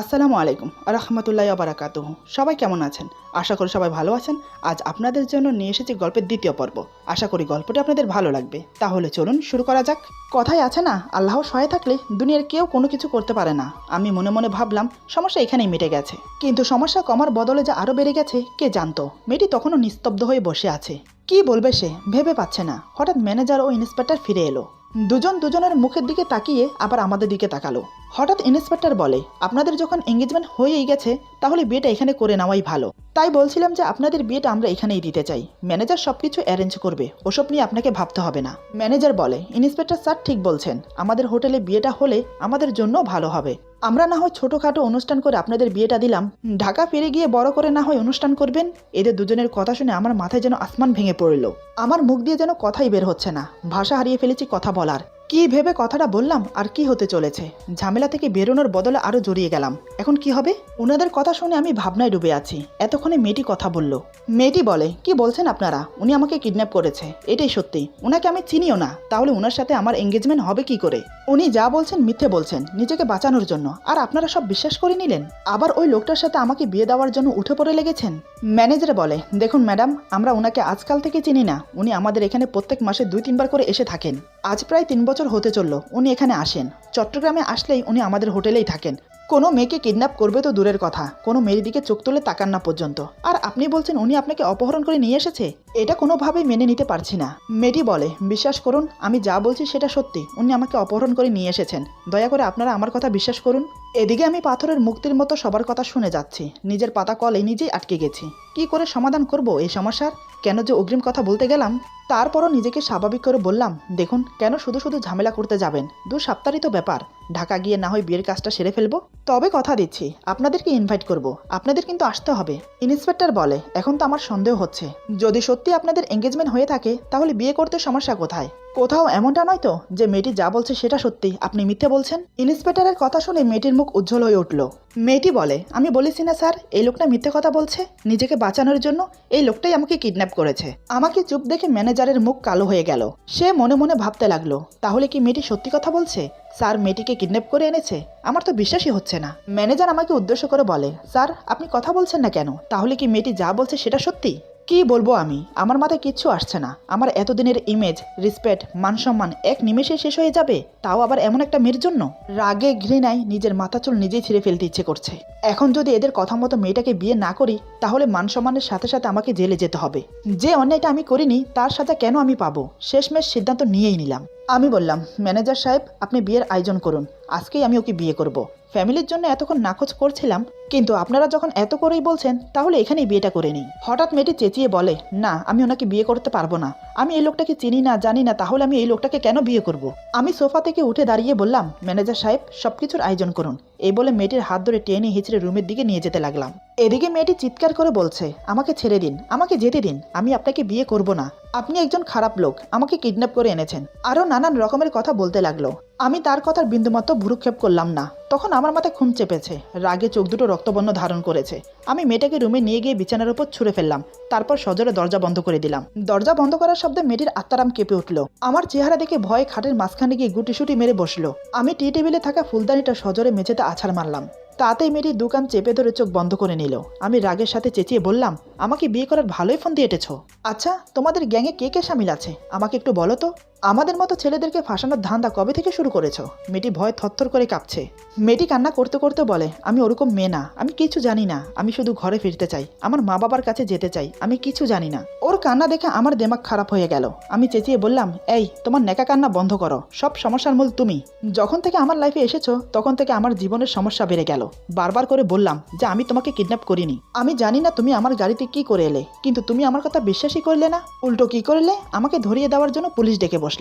আসসালামু আলাইকুম রহমতুল্লাহ বারাকাতুহু। সবাই কেমন আছেন? আশা করি সবাই ভালো আছেন। আজ আপনাদের জন্য নিয়ে এসেছি গল্পের দ্বিতীয় পর্ব। আশা করি গল্পটি আপনাদের ভালো লাগবে। তাহলে চলুন শুরু করা যাক। কথায় আছে না, আল্লাহ সহায় থাকলে দুনিয়ার কেউ কোনো কিছু করতে পারে না। আমি মনে মনে ভাবলাম সমস্যা এখানেই মিটে গেছে, কিন্তু সমস্যা কমার বদলে যে আরও বেড়ে গেছে কে জানতো। মেয়েটি তখনও নিস্তব্ধ হয়ে বসে আছে। কি বলবে সে ভেবে পাচ্ছে না। হঠাৎ ম্যানেজার ও ইন্সপেক্টর ফিরে এলো। দুজন দুজনের মুখের দিকে তাকিয়ে আবার আমাদের দিকে তাকালো। হঠাৎ ইন্সপেক্টর বলে, আপনাদের যখন এঙ্গেজমেন্ট হয়েই গেছে তাহলে বিয়েটা এখানে করে নেওয়াই ভালো। তাই বলছিলাম যে আপনাদের বিয়েটা আমরা এখানেই দিতে চাই। ম্যানেজার সবকিছু অ্যারেঞ্জ করবে, ওসব নিয়ে আপনাকে ভাবতে হবে না। ম্যানেজার বলে, ইন্সপেক্টর স্যার ঠিক বলছেন, আমাদের হোটেলে বিয়েটা হলে আমাদের জন্য ভালো হবে। আমরা না হয় ছোটোখাটো অনুষ্ঠান করে আপনাদের বিয়েটা দিলাম, ঢাকা ফিরে গিয়ে বড় করে না হয় অনুষ্ঠান করবেন। এদের দুজনের কথা শুনে আমার মাথায় যেন আসমান ভেঙে পড়ল। আমার মুখ দিয়ে যেন কথাই বের হচ্ছে না, ভাষা হারিয়ে ফেলেছি কথা বলার। কি ভেবে কথাটা বললাম আর কি হতে চলেছে। ঝামেলা থেকে বেরোনোর বদলে আরো জড়িয়ে গেলাম। এখন কি হবে? ওনাদের কথা শুনে আমি ভাবনায় ডুবে আছি। এতক্ষণে মেয়েটি কথা বলল। মেয়েটি বলে, কি বলছেন আপনারা? উনি আমাকে কিডন্যাপ করেছে, এটাই সত্যি। ওনাকে আমি চিনিও না, তাহলে ওনার সাথে আমার এঙ্গেজমেন্ট হবে কি করে? উনি যা বলছেন মিথ্যে বলছেন নিজেকে বাঁচানোর জন্য, আর আপনারা সব বিশ্বাস করে নিলেন। আবার ওই লোকটার সাথে আমাকে বিয়ে দেওয়ার জন্য উঠে পড়ে লেগেছেন। ম্যানেজার বলে, দেখুন ম্যাডাম, আমরা ওনাকে আজকাল থেকে চিনি না। উনি আমাদের এখানে প্রত্যেক মাসে 2-3 বার করে এসে থাকেন। আজ প্রায় 3 বছর হতে চলল উনি এখানে আসেন। চট্টগ্রামে আসলেই উনি আমাদের হোটেলেই থাকেন। কোনো মেয়েকে কিডন্যাপ করবে তো দূরের কথা, কোনো মেয়ের দিকে চোখ তুলে তাকান না পর্যন্ত। আর আপনি বলছেন উনি আপনাকে অপহরণ করে নিয়ে এসেছে? এটা কোনোভাবেই মেনে নিতে পারছি না। মেয়েটি বলে, বিশ্বাস করুন, আমি যা বলছি সেটা সত্যি। উনি আমাকে অপহরণ করে নিয়ে এসেছেন। দয়া করে আপনারা আমার কথা বিশ্বাস করুন। এদিকে আমি পাথরের মুক্তির মতো সবার কথা শুনে যাচ্ছি। নিজের পাতা কলে নিজেই আটকে গেছি। কি করে সমাধান করব এই সমস্যার? কেন যে অগ্রিম কথা বলতে গেলাম। তারপরও নিজেকে স্বাভাবিক করে বললাম, দেখুন, কেন শুধু শুধু ঝামেলা করতে যাবেন? 2 সপ্তাহই তো ব্যাপার। ঢাকা গিয়ে না হয় বিয়ের কাজটা সেরে ফেলবো। তবে কথা দিচ্ছি, আপনাদেরকে ইনভাইট করব। আপনাদের কিন্তু আসতে হবে। ইন্সপেক্টর বলে, এখন তো আমার সন্দেহ হচ্ছে। যদি সত্যি আপনাদের এঙ্গেজমেন্ট হয়ে থাকে তাহলে বিয়ে করতে সমস্যা কোথায়? কোথাও এমনটা নয় তো যে মেয়েটি যা বলছে সেটা সত্যি, আপনি মিথ্যে বলছেন? ইন্সপেক্টরের কথা শুনে মেয়েটির মুখ উজ্জ্বল হয়ে উঠল। মেয়েটি বলে, আমি বলেছি না স্যার, এই লোকটা মিথ্যে কথা বলছে। নিজেকে বাঁচানোর জন্য এই লোকটাই আমাকে কিডন্যাপ করেছে। আমাকে চুপ দেখে ম্যানেজারের মুখ কালো হয়ে গেল। সে মনে মনে ভাবতে লাগলো, তাহলে কি মেয়েটি সত্যি কথা বলছে? স্যার মেয়েটিকে কিডন্যাপ করে এনেছে? আমার তো বিশ্বাসই হচ্ছে না। ম্যানেজার আমাকে উদ্দেশ্য করে বলে, স্যার আপনি কথা বলছেন না কেন? তাহলে কি মেয়েটি যা বলছে সেটা সত্যি? কি বলবো আমি? আমার মাথায় কিচ্ছু আসছে না। আমার এতদিনের ইমেজ, রেসপেক্ট, মান সম্মান এক নিমেষে শেষ হয়ে যাবে, তাও আবার এমন একটা মেয়ের জন্য। রাগে ঘৃণায় নিজের মাথা চুল নিজেই ছিঁড়ে ফেলতে ইচ্ছে করছে। এখন যদি এদের কথা মতো মেয়েটাকে বিয়ে না করি তাহলে মান সম্মানের সাথে সাথে আমাকে জেলে যেতে হবে। যে অন্যায়টা আমি করিনি তার সাজা কেন আমি পাবো? শেষমেশ সিদ্ধান্ত নিয়েই নিলাম। আমি বললাম, ম্যানেজার সাহেব, আপনি বিয়ের আয়োজন করুন। আজকেই আমি ওকে বিয়ে করব। ফ্যামিলির জন্য এতক্ষণ নাকচ করছিলাম, কিন্তু আপনারা যখন এত করেই বলছেন তাহলে এখানেই বিয়েটা করে নিই। হঠাৎ মেয়েটি চেঁচিয়ে বলে, না, আমি ওনাকে বিয়ে করতে পারবো না। আমি এই লোকটাকে চিনি না, জানি না, তাহলে আমি এই লোকটাকে কেন বিয়ে করব? আমি সোফা থেকে উঠে দাঁড়িয়ে বললাম, ম্যানেজার সাহেব, সবকিছুর আয়োজন করুন। এই বলে মেয়েটির হাত ধরে টেনে হিচড়ে রুমের দিকে নিয়ে যেতে লাগলাম। এদিকে মেয়েটি চিৎকার করে বলছে, আমাকে ছেড়ে দিন, আমাকে যেতে দিন, আমি আপনাকে বিয়ে করব না। আপনি একজন খারাপ লোক, আমাকে কিডন্যাপ করে এনেছেন। আরও নানান রকমের কথা বলতে লাগলো। আমি তার কথার বিন্দুমাত্র ভ্রুক্ষেপ করলাম না। তখন আমার মাথায় খুন চেপেছে, রাগে চোখ দুটো রক্তবর্ণ ধারণ করেছে। আমি মেয়েটাকে রুমে নিয়ে গিয়ে বিছানার উপর ছুঁড়ে ফেললাম। তারপর সজোরে দরজা বন্ধ করে দিলাম। দরজা বন্ধ করার শব্দে মেয়েটির আত্মারাম কেঁপে উঠল। আমার চেহারা দেখে ভয়ে খাটের মাঝখানে গিয়ে গুটিসুটি মেরে বসলো। আমি টি টেবিলে থাকা ফুলদানিটা সজোরে মেঝেতে আছাড় মারলাম। তাতেই মেয়েটি দোকান চেপে ধরে চোখ বন্ধ করে নিল। আমি রাগের সাথে চেঁচিয়ে বললাম, আমাকে বিয়ে করার ভালোই ফোন দিয়ে এঁটেছ। আচ্ছা, তোমাদের গ্যাংয়ে কে কে সামিল আছে আমাকে একটু বলো তো। আমাদের মতো ছেলেদেরকে ফাঁসানোর ধান্দা কবে থেকে শুরু করেছ? মেয়েটি ভয় থরথর করে কাঁপছে। মেয়েটি কান্না করতে করতে বলে, আমি ওরকম মেয়ে না, আমি কিছু জানি না। আমি শুধু ঘরে ফিরতে চাই, আমার মা বাবার কাছে যেতে চাই, আমি কিছু জানি না। ওর কান্না দেখে আমার দেমাগ খারাপ হয়ে গেল। আমি চেঁচিয়ে বললাম, এই, তোমার নেকা কান্না বন্ধ করো। সব সমস্যার মূল তুমি। যখন থেকে আমার লাইফে এসেছো তখন থেকে আমার জীবনের সমস্যা বেড়ে গেল। বারবার করে বললাম যে আমি তোমাকে কিডন্যাপ করিনি। আমি জানি না তুমি আমার গাড়িতে কি করে এলে, কিন্তু তুমি আমার কথা বিশ্বাসই করলে না। উল্টো কি করলে? আমাকে ধরিয়ে দেওয়ার জন্য পুলিশ ডেকে বসলে।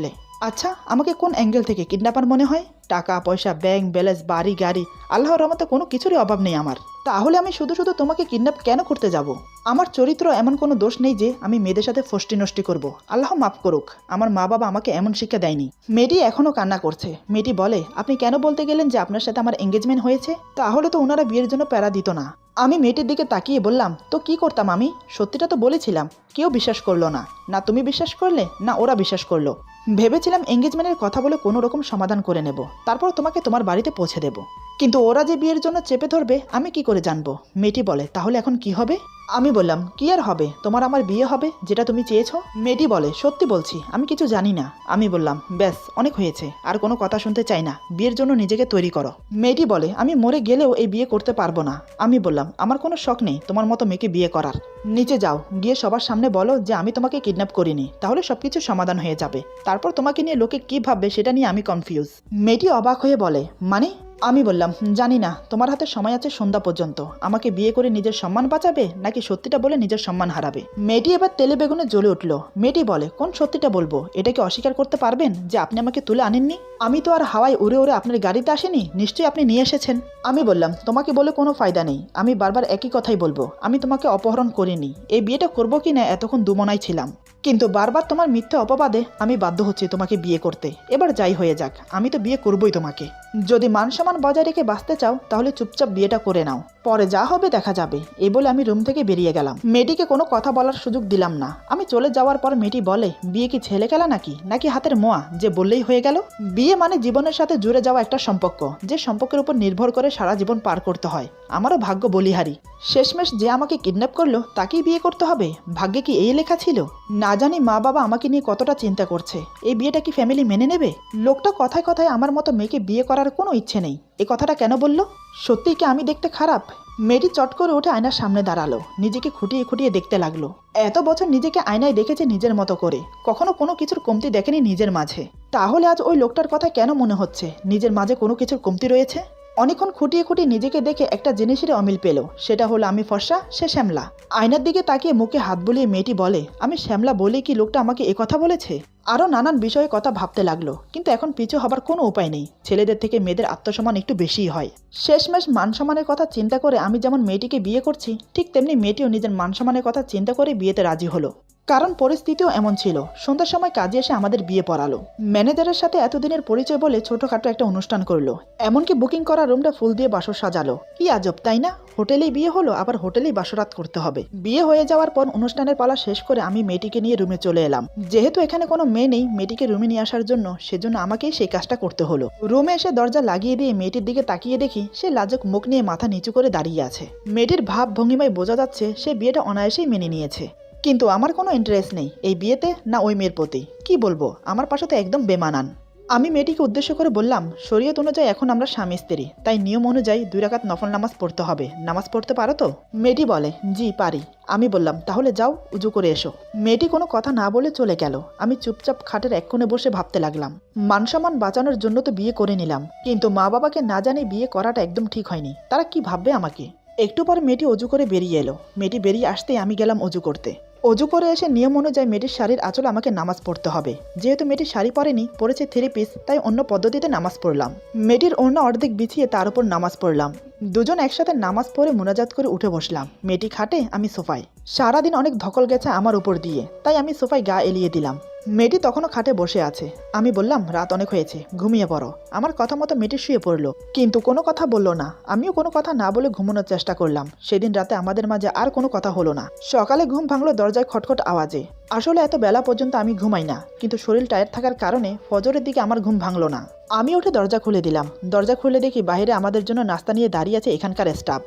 আচ্ছা, আমাকে কোন অ্যাঙ্গেল থেকে কিডন্যাপার মনে হয়? টাকা পয়সা, ব্যাংক ব্যালেন্স, বাড়ি গাড়ি, আল্লাহর রহমতে কোনো কিছুরই অভাব নেই আমার। তাহলে আমি শুধু শুধু তোমাকে কিডন্যাপ কেন করতে যাব? আমার চরিত্র এমন কোনো দোষ নেই যে আমি মেয়েদের সাথে ফষ্টি নষ্টি করব। আল্লাহ মাফ করুক, আমার মা বাবা আমাকে এমন শিক্ষা দেয়নি। মেয়েটি এখনও কান্না করছে। মেয়েটি বলে, আপনি কেন বলতে গেলেন যে আপনার সাথে আমার এঙ্গেজমেন্ট হয়েছে? তাহলে তো ওনারা বিয়ের জন্য প্যারা দিত না। আমি মেয়েটির দিকে তাকিয়ে বললাম, তো কি করতাম আমি? সত্যিটা তো বলেছিলাম, কেউ বিশ্বাস করলো না। না তুমি বিশ্বাস করলে, না ওরা বিশ্বাস করলো। ভেবেছিলাম এঙ্গেজমেন্টের কথা বলে কোনো রকম সমাধান করে নেব, তারপর তোমাকে তোমার বাড়িতে পৌঁছে দেব। কিন্তু ওরা যে বিয়ের জন্য চেপে ধরবে আমি কি করে জানবো? মেয়েটি বলে, তাহলে এখন কি হবে? আমি বললাম, কি আর হবে, তোমার আমার বিয়ে হবে, যেটা তুমি চেয়েছো। মেয়েটি বলে, সত্যি বলছি, আমি কিছু জানি না। আমি বললাম, ব্যাস অনেক হয়েছে, আর কোনো কথা শুনতে চাই না, বিয়ের জন্য নিজেকে তৈরি করো। মেয়েটি বলে, আমি মরে গেলেও এই বিয়ে করতে পারবো না। আমি বললাম, আমার কোনো শখ নেই তোমার মতো মেয়েকে বিয়ে করার। নিচে যাও, গিয়ে সবার সামনে বলো যে আমি তোমাকে কিডন্যাপ করিনি, তাহলে সবকিছু সমাধান হয়ে যাবে। তারপর তোমাকে নিয়ে লোকে কি ভাববে সেটা নিয়ে আমি কনফিউজ। মেয়েটি অবাক হয়ে বলে, মানে? আমি বললাম, জানি না, তোমার হাতে সময় আছে সন্ধ্যা পর্যন্ত। আমাকে বিয়ে করে নিজের সম্মান বাঁচাবে নাকি সত্যিটা বলে নিজের সম্মান হারাবে? মেয়েটি এবার তেলে বেগুনে জ্বলে উঠল। মেয়েটি বলে, কোন সত্যিটা বলবো? এটা কি অস্বীকার করতে পারবেন যে আপনি আমাকে তুলে আনেননি? আমি তো আর হাওয়ায় উড়ে উড়ে আপনার গাড়িতে আসিনি, নিশ্চয়ই আপনি নিয়ে এসেছেন। আমি বললাম, তোমাকে বলে কোনো ফায়দা নেই, আমি বারবার একই কথাই বলবো, আমি তোমাকে অপহরণ করিনি। এই বিয়েটা করবো কি না এতক্ষণ দুমনায় ছিলাম, কিন্তু বারবার তোমার মিথ্যে অপবাদে আমি বাধ্য হচ্ছি তোমাকে বিয়ে করতে। এবার যাই হয়ে যাক, আমি তো বিয়ে করবই তোমাকে। যদি মান সম্মান বজায় রেখে বাঁচতে চাও তাহলে চুপচাপ বিয়েটা করে নাও, পরে যা হবে দেখা যাবে। এই বলে আমি রুম থেকে বেরিয়ে গেলাম। মেয়েটিকে কোনো কথা বলার সুযোগ দিলাম না। আমি চলে যাওয়ার পর মেয়েটি বলে, বিয়ে কি ছেলে খেলা নাকি নাকি হাতের মোয়া যে বললেই হয়ে গেল? বিয়ে মানে জীবনের সাথে জুড়ে যাওয়া একটা সম্পর্ক, যে সম্পর্কের উপর নির্ভর করে সারা জীবন পার করতে হয়। আমারও ভাগ্য বলিহারি, শেষমেশ যে আমাকে কিডন্যাপ করলো তাকেই বিয়ে করতে হবে। ভাগ্যে কি এই লেখা ছিল? না জানি মা বাবা আমাকে নিয়ে কতটা চিন্তা করছে, এই বিয়েটা কি ফ্যামিলি মেনে নেবে? লোকটা কথায় কথায় আমার মতো মেয়েকে বিয়ে করার কোনো ইচ্ছে নেই, এই কথাটা কেন বললো? সত্যিই কি আমি দেখতে খারাপ? মেয়েটি চট করে উঠে আয়নার সামনে দাঁড়ালো, নিজেকে খুঁটিয়ে খুঁটিয়ে দেখতে লাগলো। এত বছর নিজেকে আয়নায় দেখেছে নিজের মতো করে, কখনো কোনো কিছুর কমতি দেখেনি নিজের মাঝে। তাহলে আজ ওই লোকটার কথা কেন মনে হচ্ছে নিজের মাঝে কোনো কিছুর কমতি রয়েছে? অনেকক্ষণ খুঁটিয়ে খুঁটিয়ে নিজেকে দেখে একটা জিনিসের অমিল পেল, সেটা হলো আমি ফর্সা, সে শ্যামলা। আয়নার দিকে তাকিয়ে মুখে হাত বুলিয়ে মেয়েটি বলে, আমি শ্যামলা বলে কি লোকটা আমাকে একথা বলেছে? আরও নানান বিষয়ে কথা ভাবতে লাগলো, কিন্তু এখন পিছু হবার কোনো উপায় নেই। ছেলেদের থেকে মেয়েদের আত্মসম্মান একটু বেশিই হয়। শেষমেশ মান সম্মানের কথা চিন্তা করে আমি যেমন মেয়েটিকে বিয়ে করছি, ঠিক তেমনি মেয়েটিও নিজের মান সম্মানের কথা চিন্তা করে বিয়েতে রাজি হলো। কারণ পরিস্থিতিও এমন ছিল, সন্ধ্যার সময় কাজে এসে আমাদের বিয়ে পড়ালো। ম্যানেজারের সাথে এতদিনের পরিচয় বলে ছোটখাটো একটা অনুষ্ঠান করলো, এমনকি বুকিং করা রুমটা ফুল দিয়ে বাসর সাজালো। কি আজব তাই না? হোটেলেই বিয়ে হলো, আবার হোটেলেই বাসরাত করতে হবে। বিয়ে হয়ে যাওয়ার পর অনুষ্ঠানের পালা শেষ করে আমি মেয়েটিকে নিয়ে রুমে চলে এলাম। যেহেতু এখানে কোনো মেয়ে নেই মেয়েটিকে রুমে নিয়ে আসার জন্য, সেজন্য আমাকেই সেই কাজটা করতে হলো। রুমে এসে দরজা লাগিয়ে দিয়ে মেয়েটির দিকে তাকিয়ে দেখি সে লাজুক মুখ নিয়ে মাথা নিচু করে দাঁড়িয়ে আছে। মেয়েটির ভাব ভঙ্গিমায় বোঝা যাচ্ছে সে বিয়েটা অনায়াসেই মেনে নিয়েছে। কিন্তু আমার কোনো ইন্টারেস্ট নেই এই বিয়েতে, না ওই মেয়ের প্রতি। কি বলবো, আমার পাশে তো একদম বেমানান। আমি মেয়েটিকে উদ্দেশ্য করে বললাম, শরীয়ত অনুযায়ী এখন আমরা স্বামী স্ত্রী, তাই নিয়ম অনুযায়ী 2 রাকাত নফল নামাজ পড়তে হবে। নামাজ পড়তে পারো তো? মেয়েটি বলে, জি পারি। আমি বললাম, তাহলে যাও উজু করে এসো। মেয়েটি কোনো কথা না বলে চলে গেল। আমি চুপচাপ খাটের এক কোণে বসে ভাবতে লাগলাম, মান সম্মান বাঁচানোর জন্য তো বিয়ে করে নিলাম, কিন্তু মা বাবাকে না জানি বিয়ে করাটা একদম ঠিক হয়নি। তারা কি ভাববে আমাকে? একটু পর মেয়েটি অজু করে বেরিয়ে এলো। মেয়েটি বেরিয়ে আসতেই আমি গেলাম অজু করতে। অজু করে এসে নিয়ম অনুযায়ী মেয়েটির শাড়ির আঁচলে আমাকে নামাজ পড়তে হবে। যেহেতু মেয়েটি শাড়ি পরেনি, পরেছে 3 পিস, তাই অন্য পদ্ধতিতে নামাজ পড়লাম। মেয়েটির ওড়না অর্ধেক বিছিয়ে তার উপর নামাজ পড়লাম। দুজন একসাথে নামাজ পড়ে মোনাজাত করে উঠে বসলাম। মেয়েটি খাটে, আমি সোফায়। সারাদিন অনেক ধকল গেছে আমার উপর দিয়ে, তাই আমি সোফায় গা এলিয়ে দিলাম। মেয়েটি তখনও খাটে বসে আছে। আমি বললাম, রাত অনেক হয়েছে, ঘুমিয়ে পড়ো। আমার কথা মতো মেয়েটি শুয়ে পড়লো, কিন্তু কোনো কথা বলল না। আমিও কোনো কথা না বলে ঘুমানোর চেষ্টা করলাম। সেদিন রাতে আমাদের মাঝে আর কোনো কথা হলো না। সকালে ঘুম ভাঙলো দরজায় খটখট আওয়াজে। আসলে এত বেলা পর্যন্ত আমি ঘুমাই না, কিন্তু শরীর টায়ার্ড থাকার কারণে ফজরের দিকে আমার ঘুম ভাঙলো না। আমি উঠে দরজা খুলে দিলাম। দরজা খুলে দেখি বাইরে আমাদের জন্য নাস্তা নিয়ে দাঁড়িয়ে আছে এখানকার স্টাফ।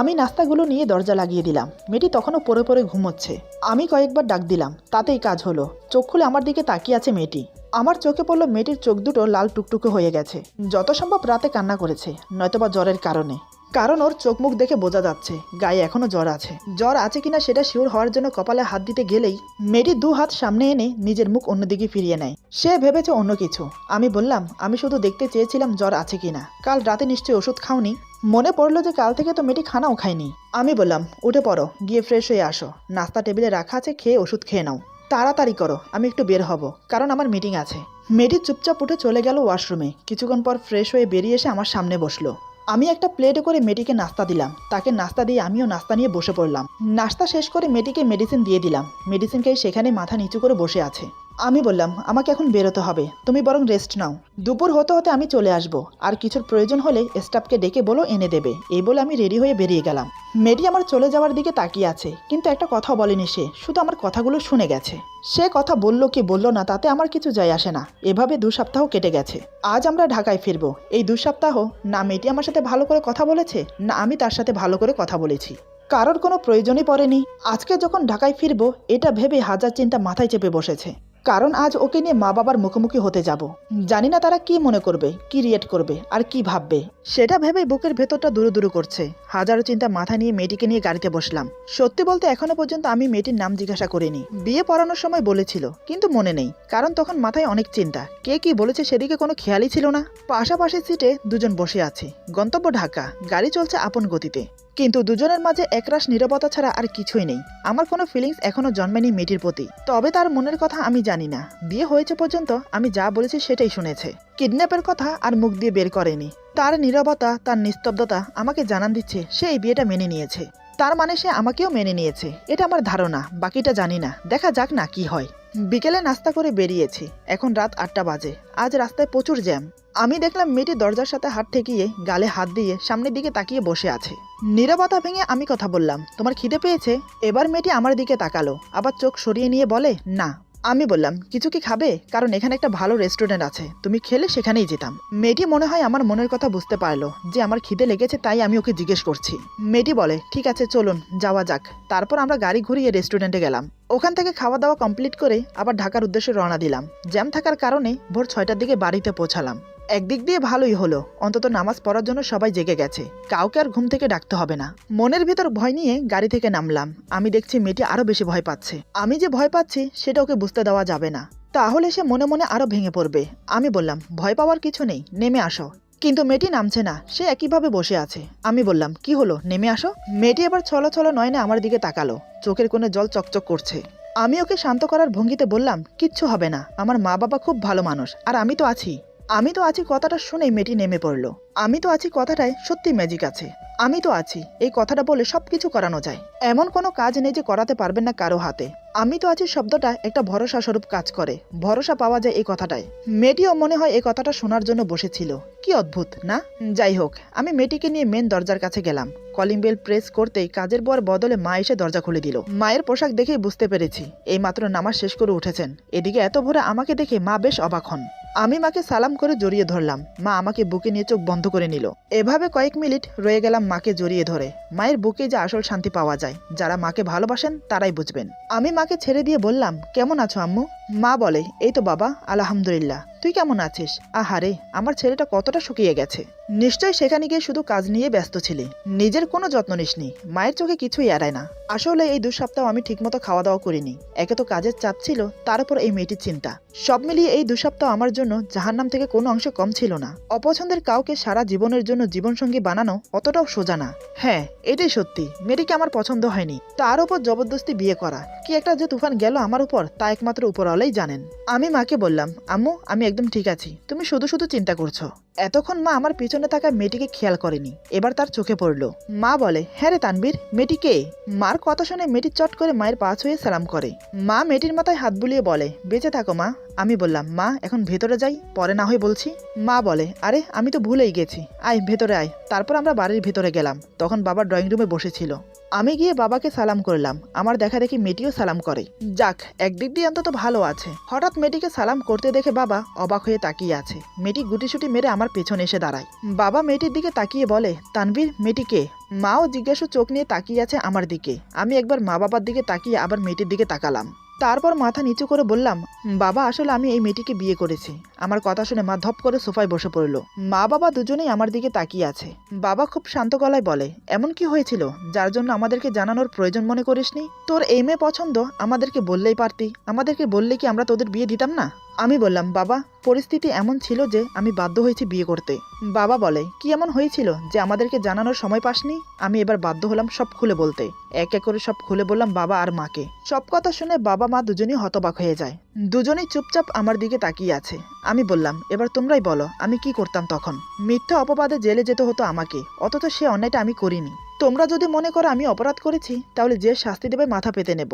আমি নাস্তাগুলো নিয়ে দরজা লাগিয়ে দিলাম। মেয়েটি তখনও পড়ে পড়ে ঘুমোচ্ছে। আমি কয়েকবার ডাক দিলাম, তাতেই কাজ হলো। চোখ খুলে আমার দিকে তাকিয়ে আছে মেয়েটি। আমার চোখে পড়লো মেয়েটির চোখ দুটো লাল টুকটুকে হয়ে গেছে। যত সম্ভব রাতে কান্না করেছে, নয়তোবা জ্বরের কারণে। কারণ ওর চোখ মুখ দেখে বোঝা যাচ্ছে গায়ে এখনো জ্বর আছে। জ্বর আছে কিনা সেটা শিওর হওয়ার জন্য কপালে হাত দিতে গেলেই মেয়েটি 2 হাত সামনে এনে নিজের মুখ অন্যদিকে ফিরিয়ে নেয়। সে ভেবেছে অন্য কিছু। আমি বললাম, আমি শুধু দেখতে চেয়েছিলাম জ্বর আছে কিনা। কাল রাতে নিশ্চয়ই ওষুধ খাওনি? মনে পড়লো যে কাল থেকে তো মেয়েটি খানাও খায়নি। আমি বললাম, উঠে পড়ো, গিয়ে ফ্রেশ হয়ে আসো। নাস্তা টেবিলে রাখা আছে, খেয়ে ওষুধ খেয়ে নাও। তাড়াতাড়ি করো, আমি একটু বের হব, কারণ আমার মিটিং আছে। মেয়েটি চুপচাপ উঠে চলে গেল ওয়াশরুমে। কিছুক্ষণ পর ফ্রেশ হয়ে বেরিয়ে এসে আমার সামনে বসলো। আমি একটা প্লেটে করে মেয়েটিকে নাস্তা দিলাম। তাকে নাস্তা দিয়ে আমিও নাস্তা নিয়ে বসে পড়লাম। নাস্তা শেষ করে মেয়েটিকে মেডিসিন দিয়ে দিলাম। মেডিসিন খেয়ে সেখানে মাথা নিচু করে বসে আছে। আমি বললাম আমাকে এখন বেরোতে হবে, তুমি বরং রেস্ট নাও, দুপুর হতে হতে আমি চলে আসবো, আর কিছুর প্রয়োজন হলে স্টাফকে ডেকে বলো এনে দেবে। এই বলে আমি রেডি হয়ে বেরিয়ে গেলাম। মেয়েটি আমার চলে যাওয়ার দিকে তাকিয়ে আছে, কিন্তু একটা কথা বলেনি সে, শুধু আমার কথাগুলো শুনে গেছে। সে কথা বললো কি বললো না তাতে আমার কিছু যায় আসে না। এভাবে 2 সপ্তাহ কেটে গেছে। আজ আমরা ঢাকায় ফিরবো। এই 2 সপ্তাহ না মেয়েটি আমার সাথে ভালো করে কথা বলেছে, না আমি তার সাথে ভালো করে কথা বলেছি। কারোর কোনো প্রয়োজনই পড়েনি। আজকে যখন ঢাকায় ফিরবো এটা ভেবে হাজার চিন্তা মাথায় চেপে বসেছে। কারণ আজ ওকে নিয়ে মা বাবার মুখোমুখি হতে যাব। জানি না তারা কি মনে করবে, কি রিয়েক্ট করবে, আর কি ভাববে। সেটা ভেবেই বুকের ভেতরটা দুরু দুরু করছে। হাজারো চিন্তা মাথা নিয়ে মেয়েটিকে নিয়ে গাড়িতে বসলাম। সত্যি বলতে এখনো পর্যন্ত আমি মেয়েটির নাম জিজ্ঞাসা করিনি। বিয়ে পড়ানোর সময় বলেছিল, কিন্তু মনে নেই, কারণ তখন মাথায় অনেক চিন্তা। কে কি বলেছে সেদিকে কোনো খেয়ালই ছিল না। পাশাপাশি সিটে দুজন বসে আছি। গন্তব্য ঢাকা। গাড়ি চলছে আপন গতিতে, কিন্তু দুজনের মাঝে একরাশ নীরবতা ছাড়া আর কিছুই নেই। আমার কোনো ফিলিংস এখনো জন্মেনি মেয়েটির প্রতি। তবে তার মনের কথা আমি জানি না। বিয়ে হয়েছে পর্যন্ত আমি যা বলেছি সেটাই শুনেছে। কিডন্যাপের কথা আর মুখ দিয়ে বের করেনি। তার নীরবতা, তার নিস্তব্ধতা আমাকে জানান দিচ্ছে সে এই বিয়েটা মেনে নিয়েছে। তার মানে সে আমাকেও মেনে নিয়েছে, এটা আমার ধারণা। বাকিটা জানি না, দেখা যাক না কি হয়। বিকেলে নাস্তা করে বেরিয়েছি। এখন রাত 8টা বাজে। আজ রাস্তায় প্রচুর জ্যাম। আমি দেখলাম মেয়েটি দরজার সাথে হাত ঠেকিয়ে গালে হাত দিয়ে সামনের দিকে তাকিয়ে বসে আছে। নীরবতা ভেঙে আমি কথা বললাম, তোমার খিদে পেয়েছে? এবার মেয়েটি আমার দিকে তাকালো, আবার চোখ সরিয়ে নিয়ে বলে, না। আমি বললাম, কিছু কি খাবে? কারণ এখানে একটা ভালো রেস্টুরেন্ট আছে, তুমি খেলে সেখানেই যেতাম। মেয়েটি মনে হয় আমার মনের কথা বুঝতে পারলো যে আমার খিদে লেগেছে, তাই আমি ওকে জিজ্ঞেস করছি। মেয়েটি বলে, ঠিক আছে চলুন যাওয়া যাক। তারপর আমরা গাড়ি ঘুরিয়ে রেস্টুরেন্টে গেলাম। ওখান থেকে খাওয়া দাওয়া কমপ্লিট করে আবার ঢাকার উদ্দেশ্যে রওনা দিলাম। জ্যাম থাকার কারণে ভোর 6টার দিকে বাড়িতে পৌঁছালাম। একদিক দিয়ে ভালোই হলো, অন্তত নামাজ পড়ার জন্য সবাই জেগে গেছে, কাউকে আর ঘুম থেকে ডাকতে হবে না। মনের ভিতর ভয় নিয়ে গাড়ি থেকে নামলাম। আমি দেখছি মেয়েটি আরো বেশি ভয় পাচ্ছে। আমি যে ভয় পাচ্ছি সেটা ওকে বুঝতে দেওয়া যাবে না, তাহলে সে মনে মনে আরো ভেঙে পড়বে। আমি বললাম, ভয় পাওয়ার কিছু নেই, নেমে আসো। কিন্তু মেয়েটি নামছে না, সে একইভাবে বসে আছে। আমি বললাম, কি হলো, নেমে আসো। মেয়েটি এবার ছলো ছলো নয়নে আমার দিকে তাকালো, চোখের কোণে জল চকচক করছে। আমি ওকে শান্ত করার ভঙ্গিতে বললাম, কিচ্ছু হবে না, আমার মা বাবা খুব ভালো মানুষ, আর আমি তো আছি। আমি তো আছি কথাটা শুনেই মেয়েটি নেমে পড়লো। আমি তো আছি কথাটায় সত্যি ম্যাজিক আছে। আমি তো আছি এই কথাটা বলে সবকিছু করানো যায়। এমন কোনো কাজ নেই যে করাতে পারবেন না কারো হাতে। আমি তো আছি শব্দটা একটা ভরসা স্বরূপ কাজ করে, ভরসা পাওয়া যায় এই কথাটায়। মেয়েটিও মনে হয় এই কথাটা শোনার জন্য বসেছিল। কি অদ্ভুত না? যাই হোক, আমি মেয়েটিকে নিয়ে মেন দরজার কাছে গেলাম। কলিং বেল প্রেস করতেই কাজের বর বদলে মা এসে দরজা খুলে দিল। মায়ের পোশাক দেখেই বুঝতে পেরেছি এই মাত্র নামাজ শেষ করে উঠেছেন। এদিকে এত ভোরে আমাকে দেখে মা বেশ অবাক হন। আমি মাকে সালাম করে জড়িয়ে ধরলাম। মা আমাকে বুকে নিয়ে চোখ বন্ধ করে নিল। এভাবে কয়েক মিনিট রয়ে গেলাম মাকে জড়িয়ে ধরে। মায়ের বুকে যে আসল শান্তি পাওয়া যায়, যারা মাকে ভালোবাসেন তারাই বুঝবেন। আমি মাকে ছেড়ে দিয়ে বললাম, কেমন আছো আম্মু? মা বলে, এই তো বাবা, আলহামদুলিল্লাহ। তুই কেমন আছিস? আহারে, আমার ছেলেটা কতটা শুকিয়ে গেছে। নিশ্চয়ই সেখানে গিয়ে শুধু কাজ নিয়ে ব্যস্ত ছিলি, নিজের কোনো যত্ন নিসনি। মায়ের চোখে কিছুই এড়ায় না। আসলে এই 2 সপ্তাহ আমি ঠিকমতো খাওয়া দাওয়া করিনি। একে তো কাজের চাপ ছিল, তার উপর এই মেয়েটির চিন্তা। সব মিলিয়ে এই 2 সপ্তাহ আমার জন্য জাহান্নাম থেকে কোনো অংশ কম ছিল না। অপছন্দের কাউকে সারা জীবনের জন্য জীবনসঙ্গী বানানো অতটাও সোজা না। হ্যাঁ, এটাই সত্যি, মেয়েটিকে আমার পছন্দ হয়নি। তার উপর জবরদস্তি বিয়ে করা, কি একটা যে তুফান গেল আমার উপর, তা একমাত্র উপরওয়ালাই জানেন। আমি মাকে বললাম, আম্মু আমি একদম ঠিক আছি, তুমি শুধু শুধু চিন্তা করছো। এতক্ষণ মা আমার পিছনে থাকা মেয়েটিকে খেয়াল করেনি, এবার তার চোখে পড়লো। মা বলে, হ্যাঁ রে তানবীর, মেয়েটি কে? মার কথা শুনে মেয়েটি চট করে মায়ের পা ছুঁয়ে সালাম করে। মা মেয়েটির মাথায় হাত বুলিয়ে বলে, বেঁচে থাকো মা। আমি বললাম, মা এখন ভেতরে যাই, পরে না হয় বলছি। মা বলে, আরে আমি তো ভুলেই গেছি, আয় ভেতরে আয়। তারপর আমরা বাড়ির ভেতরে গেলাম। তখন বাবা ড্রয়িং রুমে বসেছিল। আমি গিয়ে বাবাকে সালাম করলাম। আমার দেখা দেখি মেয়েটিও সালাম করে। যাক, একদিক দিয়ে অন্তত ভালো আছে। হঠাৎ মেয়েটিকে সালাম করতে দেখে বাবা অবাক হয়ে তাকিয়ে আছে। মেয়েটি গুটিসুটি মেরে আমার পেছনে এসে দাঁড়ায়। বাবা মেয়েটির দিকে তাকিয়ে বলে, তানভীর, মেয়েটি কে? মাও জিজ্ঞাসু চোখ নিয়ে তাকিয়ে আছে আমার দিকে। আমি একবার মা বাবার দিকে তাকিয়ে আবার মেয়েটির দিকে তাকালাম। তারপর মাথা নিচু করে বললাম, বাবা আসলে আমি এই মেয়েটিকে বিয়ে করেছি। আমার কথা শুনে মা ধপ করে সোফায় বসে পড়ল। মা বাবা দুজনেই আমার দিকে তাকিয়ে আছে। বাবা খুব শান্ত গলায় বলে, এমন কি হয়েছিল যার জন্য আমাদেরকে জানানোর প্রয়োজন মনে করিসনি? তোর এই মেয়ে পছন্দ, আমাদেরকে বললেই পারতি। আমাদেরকে বললে কি আমরা তোদের বিয়ে দিতাম না? আমি বললাম, বাবা পরিস্থিতি এমন ছিল যে আমি বাধ্য হয়েছি বিয়ে করতে। বাবা বলে, কি এমন হয়েছিল যে আমাদেরকে জানানোর সময় পাসনি? আমি এবার বাধ্য হলাম সব খুলে বলতে। এক এক করে সব খুলে বললাম বাবা আর মাকে। সব কথা শুনে বাবা মা দুজনেই হতবাক হয়ে যায়। দুজনেই চুপচাপ আমার দিকে তাকিয়ে আছে। আমি বললাম, এবার তোমরাই বলো আমি কি করতাম তখন? মিথ্যা অপবাদে জেলে যেতে হতো আমাকে, অথচ সে অন্যায়টা আমি করিনি। তোমরা যদি মনে করো আমি অপরাধ করেছি তাহলে যে শাস্তি দেবে মাথা পেতে নেব।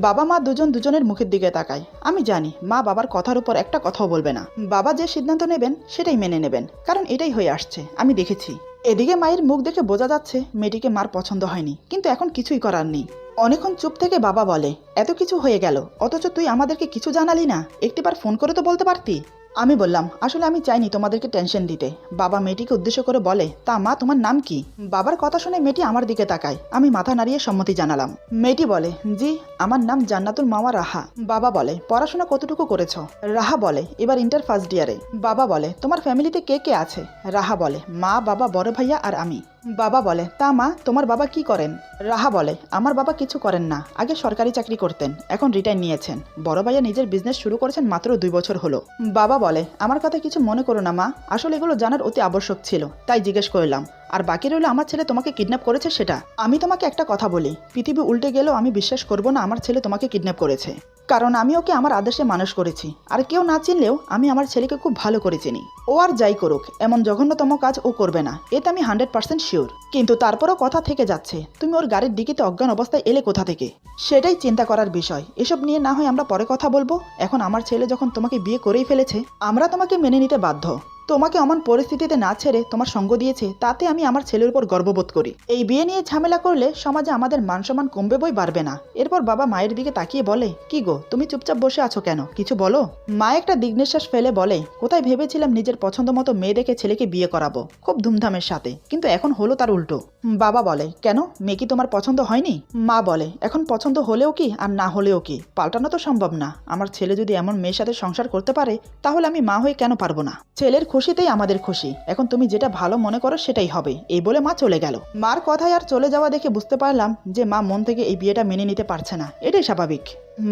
বাবা মা দুজন দুজনের মুখের দিকে তাকায়। আমি জানি মা বাবার কথার উপর একটা কথাও বলবে না। বাবা যে সিদ্ধান্ত নেবেন সেটাই মেনে নেবেন, কারণ এটাই হয়ে আসছে, আমি দেখেছি। এদিকে মায়ের মুখ দেখে বোঝা যাচ্ছে মেয়েটিকে মার পছন্দ হয়নি, কিন্তু এখন কিছুই করার নেই। অনেকক্ষণ চুপ থেকে বাবা বলে, এত কিছু হয়ে গেল অথচ তুই আমাদেরকে কিছু জানালি না, একটিবার ফোন করে তো বলতে পারতি। আমি বললাম, আসলে আমি চাইনি তোমাদেরকে টেনশন দিতে। বাবা মেয়েটিকে উদ্দেশ্য করে বলে, তা মা তোমার নাম কি? বাবার কথা শুনে মেয়েটি আমার দিকে তাকায়। আমি মাথা নাড়িয়ে সম্মতি জানালাম। মেয়েটি বলে, জি আমার নাম জান্নাতুল মাওয়া রাহা। বাবা বলে, পড়াশোনা কতটুকু করেছ? রাহা বলে, এবার ইন্টার ফার্স্ট ইয়ারে। বাবা বলে, তোমার ফ্যামিলিতে কে কে আছে? রাহা বলে, মা বাবা বড় ভাইয়া আর আমি। বাবা বলে, তা মা তোমার বাবা কি করেন? রাহা বলে, আমার বাবা কিছু করেন না, আগে সরকারি চাকরি করতেন, এখন রিটায়ার নিয়েছেন। বড় ভাইয়া নিজের বিজনেস শুরু করেছেন মাত্র 2 বছর হলো। বাবা বলে, আমার কথা কিছু মনে করো না মা, আসলে এগুলো জানার অতি আবশ্যক ছিল, তাই জিজ্ঞেস করলাম। আর বাকি রইল আমার ছেলে তোমাকে কিডন্যাপ করেছে সেটা। আমি তোমাকে একটা কথা বলি, পৃথিবী উল্টে গেলেও আমি বিশ্বাস করব না আমার ছেলে তোমাকে কিডন্যাপ করেছে, কারণ আমি ওকে আমার আদেশে মানুষ করেছি। আর কেউ না চিনলেও আমি আমার ছেলেকে খুব ভালো করে চিনি। ও আর যাই করুক এমন জঘন্যতম কাজ ও করবে না, এতে আমি 100% শিওর। কিন্তু তারপরও কথা থেকে যাচ্ছে, তুমি ওর গাড়ির ডিকিতে অজ্ঞান অবস্থায় এলে কোথা থেকে, সেটাই চিন্তা করার বিষয়। এসব নিয়ে না হয় আমরা পরে কথা বলবো। এখন আমার ছেলে যখন তোমাকে বিয়ে করেই ফেলেছে, আমরা তোমাকে মেনে নিতে বাধ্য। তোমাকে এমন পরিস্থিতিতে না ছেড়ে তোমার সঙ্গ দিয়েছে, তাতে আমি আমার ছেলের উপর গর্ববোধ করি। এই বিয়ে নিয়ে ঝামেলা করলে সমাজে আমাদের মান সম্মান কমবে বই বাড়বে না। এরপর বাবা মায়ের দিকে তাকিয়ে বলে, কি গো তুমি চুপচাপ বসে আছো কেন, কিছু বলো। মা একটা দিগ্নিশ্বাস ফেলে বলে, কোথায় ভেবেছিলাম নিজের পছন্দ মতো মেয়ে দেখে ছেলেকে বিয়ে করাবো খুব ধুমধামের সাথে, কিন্তু এখন হলো তার উল্টো। বাবা বলে, কেন মেয়ে কি তোমার পছন্দ হয়নি? মা বলে, এখন পছন্দ হলেও কি আর না হলেও কি, পাল্টানো তো সম্ভব না। আমার ছেলে যদি এমন মেয়ের সাথে সংসার করতে পারে, তাহলে আমি মা হয়ে কেন পারবো না? ছেলের খুশিতেই আমাদের খুশি, এখন তুমি যেটা ভালো মনে করো সেটাই হবে। এই বলে মা চলে গেল। মার কথায় আর চলে যাওয়া দেখে বুঝতে পারলাম যে মা মন থেকে এই বিয়েটা মেনে নিতে পারছে না, এটাই স্বাভাবিক।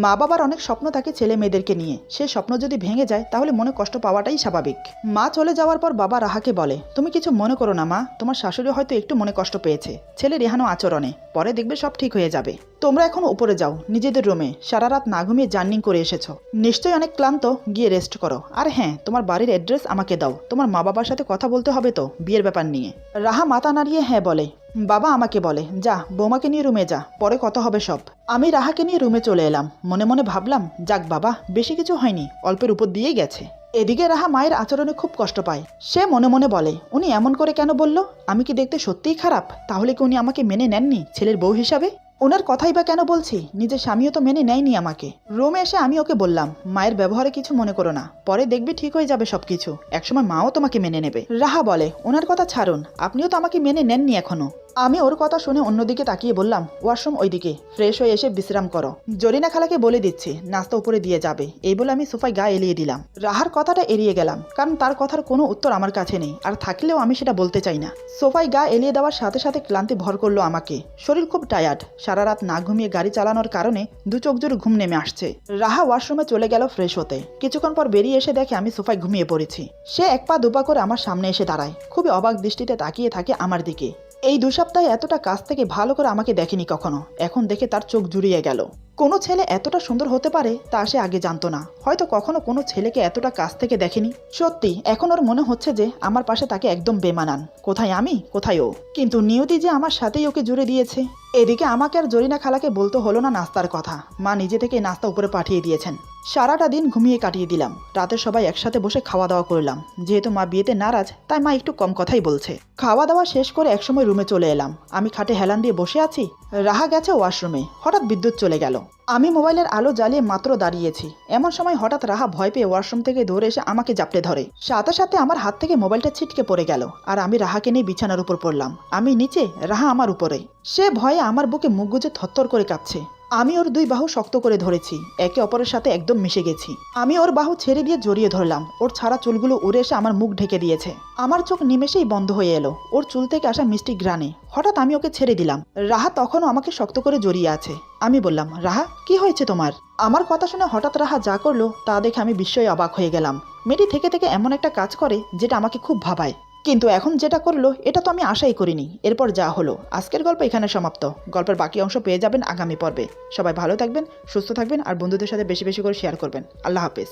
মা বাবার অনেক স্বপ্ন থাকে ছেলে মেয়েদেরকে নিয়ে, সে স্বপ্ন যদি ভেঙে যায় তাহলে মনে কষ্ট পাওয়াটাই স্বাভাবিক। মা চলে যাওয়ার পর বাবা রাহাকে বলে, তুমি কিছু মনে করো না মা, তোমার শাশুড়ি হয়তো একটু মনে কষ্ট পেয়েছে ছেলের এহানো আচরণে, পরে দেখবে সব ঠিক হয়ে যাবে। তোমরা এখন উপরে যাও নিজেদের রুমে, সারা রাত না ঘুমিয়ে জার্নিং করে এসেছো, নিশ্চয়ই অনেক ক্লান্ত, গিয়ে রেস্ট করো। আর হ্যাঁ, তোমার বাড়ির অ্যাড্রেস আমাকে দাও, তোমার মা বাবার সাথে কথা বলতে হবে তো বিয়ের ব্যাপার নিয়ে। রাহা মাথা নাড়িয়ে হ্যাঁ বলে। বাবা আমাকে বলে, যা বৌমাকে নিয়ে রুমে যা, পরে কথা হবে সব। আমি রাহাকে নিয়ে রুমে চলে এলাম। মনে মনে ভাবলাম, যাক বাবা বেশি কিছু হয়নি, অল্পের উপর দিয়েই গেছে। এদিকে রাহা মায়ের আচরণে খুব কষ্ট পায়। সে মনে মনে বলে, উনি এমন করে কেন বলল? আমি কি দেখতে সত্যিই খারাপ? তাহলে কি উনি আমাকে মেনে নেননি ছেলের বউ হিসাবে? ওনার কথাই বা কেন বলছি, নিজের স্বামীও তো মেনে নেয়নি আমাকে। রুমে এসে আমি ওকে বললাম, মায়ের ব্যবহারে কিছু মনে করো না, পরে দেখবে ঠিক হয়ে যাবে সবকিছু, একসময় মাও তোমাকে মেনে নেবে। রাহা বলে, ওনার কথা ছাড়ুন, আপনিও তো আমাকে মেনে নেননি এখনো। আমি ওর কথা শুনে অন্যদিকে তাকিয়ে বললাম, ওয়াশরুম ওইদিকে, ফ্রেশ হয়ে এসে বিশ্রাম করো। জরিনা খালাকে বলে দিচ্ছি নাস্তা উপরে দিয়ে যাবে। এই বলে আমি সোফায় গা এলিয়ে দিলাম। রাহার কথাটা এড়িয়ে গেলাম, কারণ তার কথার কোনো উত্তর আমার কাছে নেই, আর থাকলেও আমি সেটা বলতে চাই না। সোফায় গা এলিয়ে দেওয়ার সাথে সাথে ক্লান্তি ভর করলো আমাকে। শরীর খুব টায়ার্ড, সারা রাত না ঘুমিয়ে গাড়ি চালানোর কারণে দু চোখ জোর ঘুম নেমে আসছে। রাহা ওয়াশরুমে চলে গেল ফ্রেশ হতে। কিছুক্ষণ পর বেরিয়ে এসে দেখে আমি সোফায় ঘুমিয়ে পড়েছি। সে এক পা দুপা করে আমার সামনে এসে দাঁড়ায়, খুবই অবাক দৃষ্টিতে তাকিয়ে থাকে আমার দিকে। এই 2 সপ্তাহে এতটা কাছ থেকে ভালো করে আমাকে দেখেনি কখনো, এখন দেখে তার চোখ জুড়িয়ে গেল। কোনো ছেলে এতটা সুন্দর হতে পারে তা সে আগে জানতো না, হয়তো কখনো কোনো ছেলেকে এতটা কাছ থেকে দেখেনি। সত্যি এখন ওর মনে হচ্ছে যে আমার পাশে তাকে একদম বেমানান, কোথায় আমি কোথায় ও, কিন্তু নিয়তি যে আমার সাথেই ওকে জুড়ে দিয়েছে। এদিকে আমাকে আর জরিনা খালাকে বলতে হলো না নাস্তার কথা, মা নিজে থেকে নাস্তা উপরে পাঠিয়ে দিয়েছেন। সারাটা দিন ঘুমিয়ে কাটিয়ে দিলাম। রাতে সবাই একসাথে বসে খাওয়া দাওয়া করলাম। যেহেতু মা বিয়েতে নারাজ, তাই মা একটু কম কথাই বলছে। খাওয়া দাওয়া শেষ করে একসময় রুমে চলে এলাম। আমি খাটে হেলান দিয়ে বসে আছি। রাহা গেছে ওয়াশরুমে, হঠাৎ বিদ্যুৎ চলে গেল। আমি মোবাইলের আলো জ্বালিয়ে মাত্র দাঁড়িয়েছি, এমন সময় হঠাৎ রাহা ভয় পেয়ে ওয়াশরুম থেকে দৌড়ে এসে আমাকে জাপটে ধরে। সাথে সাথে আমার হাত থেকে মোবাইলটা ছিটকে পড়ে গেল, আর আমি রাহাকে নিয়ে বিছানার উপর পড়লাম। আমি নিচে, রাহা আমার উপরে। সে ভয়ে আমার বুকে মুখ গুজে থরথর করে কাঁপছে। আমি ওর 2 বাহু শক্ত করে ধরেছি, একে অপরের সাথে একদম মিশে গেছি। আমি ওর বাহু ছেড়ে দিয়ে জড়িয়ে ধরলাম। ওর ছাড়া চুলগুলো উড়ে এসে আমার মুখ ঢেকে দিয়েছে। আমার চোখ নিমেষেই বন্ধ হয়ে এলো ওর চুল থেকে আসা মিষ্টি গ্রানে। হঠাৎ আমি ওকে ছেড়ে দিলাম। রাহা তখনও আমাকে শক্ত করে জড়িয়ে আছে। আমি বললাম, রাহা কি হয়েছে তোমার? আমার কথা শুনে হঠাৎ রাহা যা করলো তা দেখে আমি বিস্ময়ে অবাক হয়ে গেলাম। মেয়েটি থেকে থেকে এমন একটা কাজ করে যেটা আমাকে খুব ভাবায়, কিন্তু এখন যেটা করলো এটা তো আমি আশাই করিনি। এরপর যা হলো, আজকের গল্প এখানে সমাপ্ত। গল্পের বাকি অংশ পেয়ে যাবেন আগামী পর্বে। সবাই ভালো থাকবেন, সুস্থ থাকবেন, আর বন্ধুদের সাথে বেশি বেশি করে শেয়ার করবেন। আল্লাহ হাফেজ।